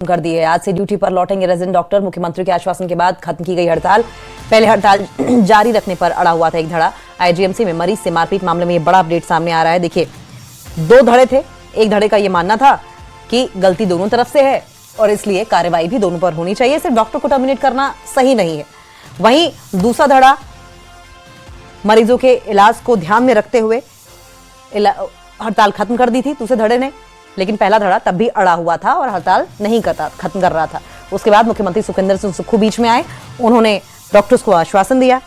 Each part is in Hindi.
कर दी है। आज से ड्यूटी पर लौटेंगे रेजिडेंट डॉक्टर। मुख्यमंत्री के आश्वासन के बाद खत्म की गई हड़ताल। पहले हड़ताल जारी रखने पर अड़ा हुआ था एक धड़ा। आईजीएमसी में मरीज से मारपीट मामले में ये बड़ा अपडेट सामने आ रहा है। देखिए, 2 धड़े थे। एक धड़े का ये मानना था कि गलती दोनों तरफ से है और इसलिए कार्रवाई भी दोनों पर होनी चाहिए, सिर्फ डॉक्टर को टर्मिनेट करना सही नहीं है। वहीं दूसरा धड़ा मरीजों के इलाज को ध्यान में रखते हुए हड़ताल खत्म कर दी थी दूसरे धड़े ने, लेकिन पहला धड़ा तब भी अड़ा हुआ था और हड़ताल नहीं खत्म कर रहा था। उसके बाद मुख्यमंत्री सुखविंदर सिंह सुक्खू बीच में आए। उन्होंने डॉक्टर्स को आश्वासन दिया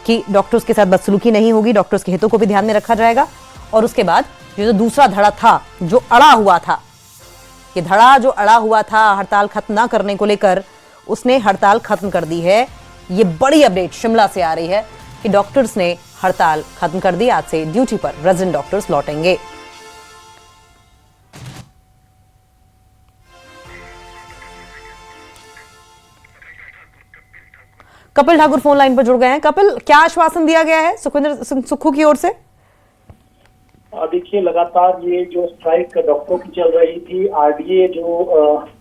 कि डॉक्टर्स के साथ बदसलूकी नहीं होगी, डॉक्टर्स के हितों को भी ध्यान में रखा जाएगा। और उसके बाद जो दूसरा धड़ा था जो अड़ा हुआ था, ये धड़ा जो अड़ा हुआ था हड़ताल खत्म ना करने को लेकर, उसने हड़ताल खत्म कर दी है। ये बड़ी अपडेट शिमला से आ रही है कि डॉक्टर्स ने हड़ताल खत्म कर दी। आज से ड्यूटी पर रेजिडेंट डॉक्टर्स लौटेंगे। कपिल ठाकुर फोन लाइन पर जुड़ गए हैं। कपिल, क्या आश्वासन दिया गया है सुखविंदर सिंह सुक्खू की ओर से? देखिए, लगातार ये जो स्ट्राइक डॉक्टरों की चल रही थी, आरडीए जो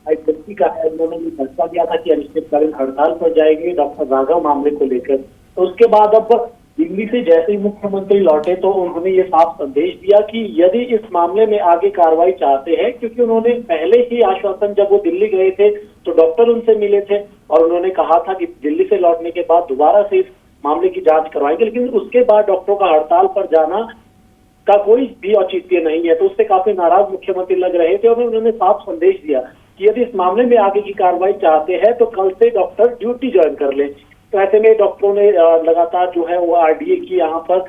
आईजीएमसी का है, उन्होंने ये फैसला दिया था कि अनिश्चितकालीन हड़ताल पर जाएंगे डॉक्टर राघव मामले को लेकर। तो उसके बाद अब दिल्ली से जैसे ही मुख्यमंत्री लौटे तो उन्होंने ये साफ संदेश दिया कि यदि इस मामले में आगे कार्रवाई चाहते हैं, क्योंकि उन्होंने पहले ही आश्वासन, जब वो दिल्ली गए थे तो डॉक्टर उनसे मिले थे और उन्होंने कहा था कि दिल्ली से लौटने के बाद दोबारा से इस मामले की जांच करवाएंगे, लेकिन उसके बाद डॉक्टरों का हड़ताल पर जाना का कोई भी औचित्य नहीं है। तो उससे काफी नाराज मुख्यमंत्री लग रहे थे और उन्होंने साफ संदेश दिया कि यदि इस मामले में आगे की कार्रवाई चाहते हैं तो कल से डॉक्टर ड्यूटी ज्वाइन कर ले। तो ऐसे में डॉक्टरों ने लगातार जो है वो आरडीए की यहाँ पर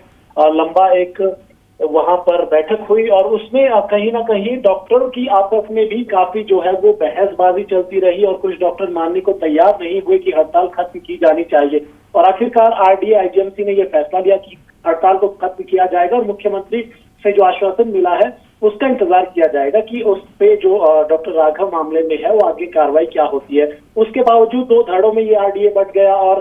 लंबा एक वहां पर बैठक हुई और उसमें कहीं ना कहीं डॉक्टरों की आपस में भी काफी जो है वो बहसबाजी चलती रही और कुछ डॉक्टर मानने को तैयार नहीं हुए कि हड़ताल खत्म की जानी चाहिए। और आखिरकार आरडीए आईजीएमसी ने यह फैसला लिया कि हड़ताल को खत्म किया जाएगा और मुख्यमंत्री से जो आश्वासन मिला है उसका इंतजार किया जाएगा कि उस पे जो डॉक्टर राघव मामले में है वो आगे कार्रवाई क्या होती है। उसके बावजूद 2 धड़ों में ये आरडीए बट गया और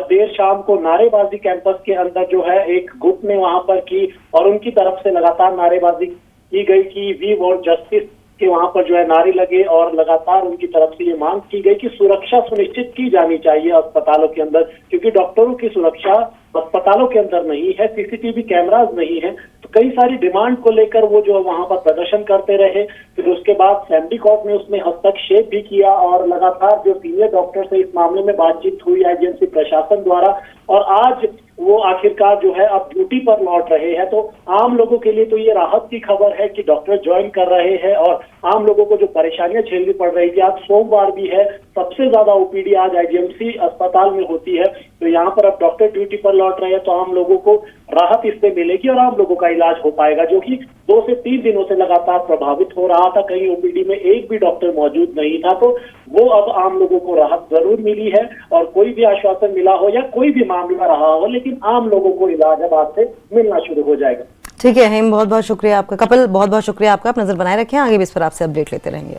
देर शाम को नारेबाजी कैंपस के अंदर जो है एक गुट ने वहां पर की और उनकी तरफ से लगातार नारेबाजी की गई कि वी वांट जस्टिस के वहां पर जो है नारे लगे और लगातार उनकी तरफ से ये मांग की गई कि सुरक्षा सुनिश्चित की जानी चाहिए अस्पतालों के अंदर, क्योंकि डॉक्टरों की सुरक्षा अस्पतालों के अंदर नहीं है, सीसीटीवी कैमरास नहीं है। तो कई सारी डिमांड को लेकर वो जो वहां पर प्रदर्शन करते रहे। फिर उसके बाद फैमिली कोर्ट ने उसमें हस्तक्षेप भी किया और लगातार जो सीनियर डॉक्टर से इस मामले में बातचीत हुई आईजीएमसी प्रशासन द्वारा और आज वो आखिरकार जो है अब ड्यूटी पर लौट रहे हैं। तो आम लोगों के लिए तो ये राहत की खबर है कि डॉक्टर ज्वाइन कर रहे हैं और आम लोगों को जो परेशानियां झेलनी पड़ रही थी, आज सोमवार भी है, सबसे ज्यादा ओपीडी आज आईजीएमसी अस्पताल में होती है, तो यहाँ पर अब डॉक्टर ड्यूटी पर लौट रहे हैं तो आम लोगों को राहत इससे मिलेगी और आम लोगों का इलाज हो पाएगा, जो कि 2 से 3 दिनों से लगातार प्रभावित हो रहा था। कहीं ओपीडी में एक भी डॉक्टर मौजूद नहीं था, तो वो अब आम लोगों को राहत जरूर मिली है। और कोई भी आश्वासन मिला हो या कोई भी मामला रहा हो, लेकिन आम लोगों को इलाज अब आज से मिलना शुरू हो जाएगा। ठीक है हेम, बहुत बहुत शुक्रिया आपका। कपिल, बहुत बहुत शुक्रिया आपका। आप नजर बनाए रखें, आगे भी इस पर आपसे अपडेट लेते रहेंगे।